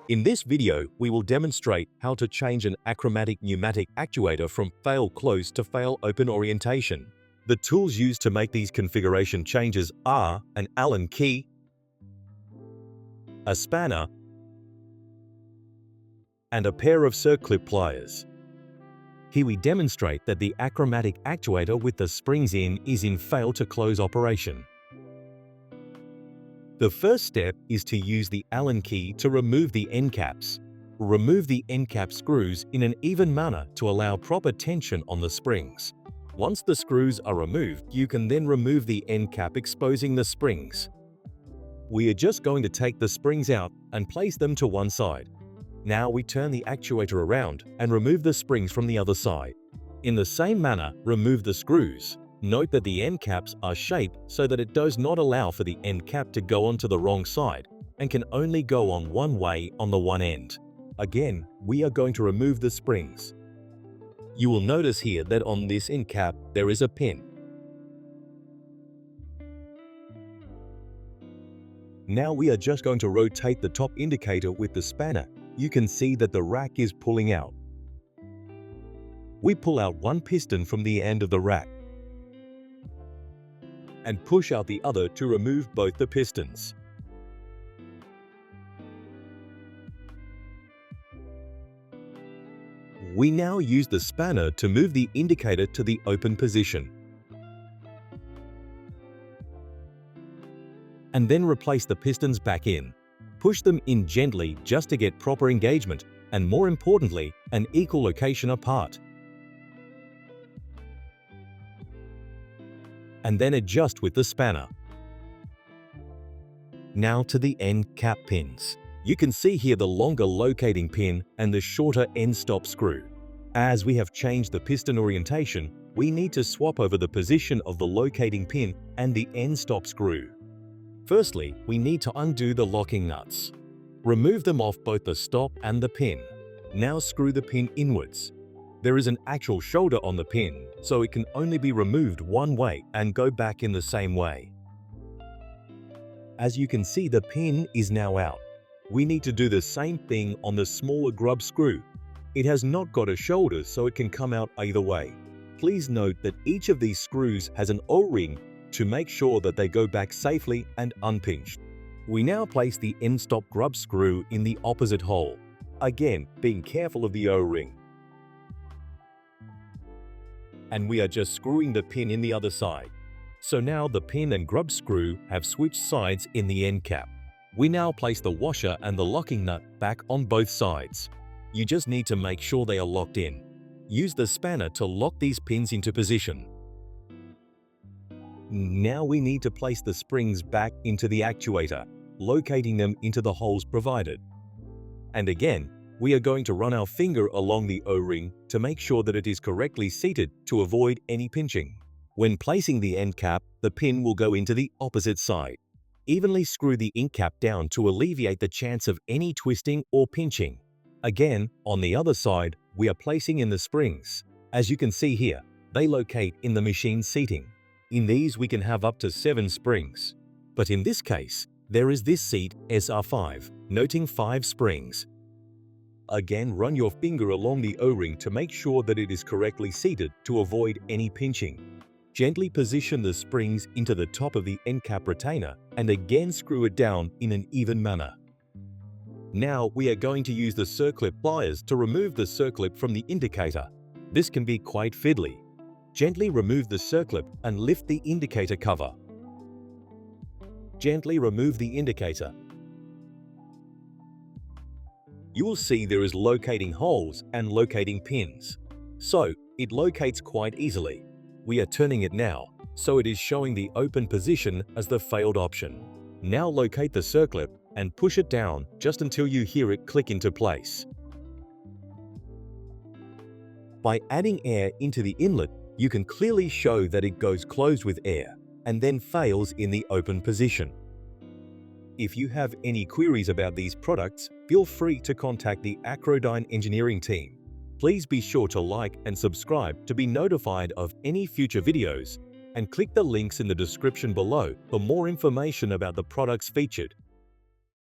In this video, we will demonstrate how to change an achromatic pneumatic actuator from fail close to fail open orientation. The tools used to make these configuration changes are an Allen key, a spanner, and a pair of circlip pliers. Here we demonstrate that the achromatic actuator with the springs in is in fail to close operation. The first step is to use the Allen key to remove the end caps. Remove the end cap screws in an even manner to allow proper tension on the springs. Once the screws are removed, you can then remove the end cap, exposing the springs. We are just going to take the springs out and place them to one side. Now we turn the actuator around and remove the springs from the other side. In the same manner, remove the screws. Note that the end caps are shaped so that it does not allow for the end cap to go onto the wrong side and can only go on one way on the one end. Again, we are going to remove the springs. You will notice here that on this end cap there is a pin. Now we are just going to rotate the top indicator with the spanner. You can see that the rack is pulling out. We pull out one piston from the end of the rack and push out the other to remove both the pistons. We now use the spanner to move the indicator to the open position, and then replace the pistons back in. Push them in gently just to get proper engagement and, more importantly, an equal location apart. And then adjust with the spanner. Now to the end cap pins. You can see here the longer locating pin and the shorter end stop screw. As we have changed the piston orientation, we need to swap over the position of the locating pin and the end stop screw. Firstly, we need to undo the locking nuts. Remove them off both the stop and the pin. Now screw the pin inwards. There is an actual shoulder on the pin, so it can only be removed one way and go back in the same way. As you can see, the pin is now out. We need to do the same thing on the smaller grub screw. It has not got a shoulder, so it can come out either way. Please note that each of these screws has an O-ring to make sure that they go back safely and unpinched. We now place the end stop grub screw in the opposite hole, again being careful of the O-ring. And we are just screwing the pin in the other side. So now the pin and grub screw have switched sides in the end cap. We now place the washer and the locking nut back on both sides. You just need to make sure they are locked in. Use the spanner to lock these pins into position. Now we need to place the springs back into the actuator, locating them into the holes provided. And again, we are going to run our finger along the O-ring to make sure that it is correctly seated to avoid any pinching. When placing the end cap, the pin will go into the opposite side. Evenly screw the end cap down to alleviate the chance of any twisting or pinching. Again, on the other side, we are placing in the springs. As you can see here, they locate in the machine seating. In these, we can have up to 7 springs. But in this case, there is this seat SR5, noting 5 springs. Again, run your finger along the O-ring to make sure that it is correctly seated to avoid any pinching. Gently position the springs into the top of the end cap retainer and again screw it down in an even manner. Now we are going to use the circlip pliers to remove the circlip from the indicator. This can be quite fiddly. Gently remove the circlip and lift the indicator cover. Gently remove the indicator. You will see there is locating holes and locating pins. So, it locates quite easily. We are turning it now, so it is showing the open position as the failed option. Now locate the circlip and push it down just until you hear it click into place. By adding air into the inlet, you can clearly show that it goes closed with air and then fails in the open position. If you have any queries about these products, feel free to contact the Acrodyne engineering team. Please be sure to like and subscribe to be notified of any future videos, and click the links in the description below for more information about the products featured.